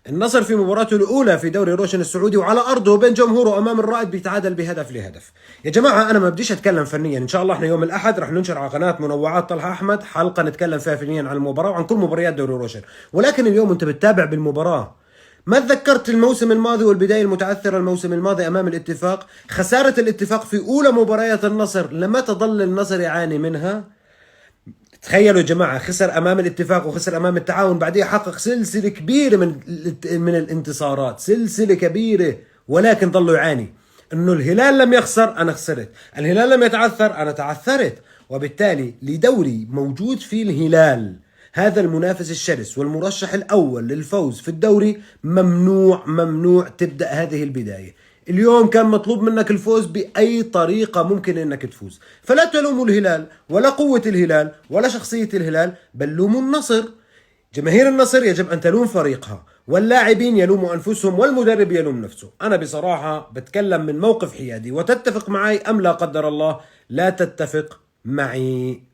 النصر في مباراته الأولى في دوري روشن السعودي وعلى أرضه بين جمهوره أمام الرائد بيتعادل بهدف لهدف. يا جماعة أنا ما بديش أتكلم فنيا، إن شاء الله إحنا يوم الأحد رح ننشر على قناة منوعات طلحة أحمد حلقة نتكلم فيها فنيا عن المباراة وعن كل مباريات دوري روشن، ولكن اليوم أنت بتتابع بالمباراة. ما تذكرت الموسم الماضي والبداية المتعثرة الموسم الماضي أمام الاتفاق، خسارة الاتفاق في أولى مباريات النصر لما تظل النصر يعاني منها. تخيلوا يا جماعة، خسر أمام الاتفاق وخسر أمام التعاون، بعدها حقق سلسلة كبيرة من الانتصارات، سلسلة كبيرة، ولكن ظلوا يعاني. إنه الهلال لم يخسر أنا خسرت، الهلال لم يتعثر أنا تعثرت، وبالتالي لدوري موجود فيه الهلال هذا المنافس الشرس والمرشح الأول للفوز في الدوري، ممنوع تبدأ هذه البداية. اليوم كان مطلوب منك الفوز بأي طريقة ممكن انك تفوز، فلا تلوموا الهلال ولا قوة الهلال ولا شخصية الهلال، بل لوموا النصر. جماهير النصر يجب أن تلوم فريقها، واللاعبين يلوموا أنفسهم، والمدرب يلوم نفسه. أنا بصراحة بتكلم من موقف حيادي، وتتفق معي أم لا قدر الله لا تتفق معي.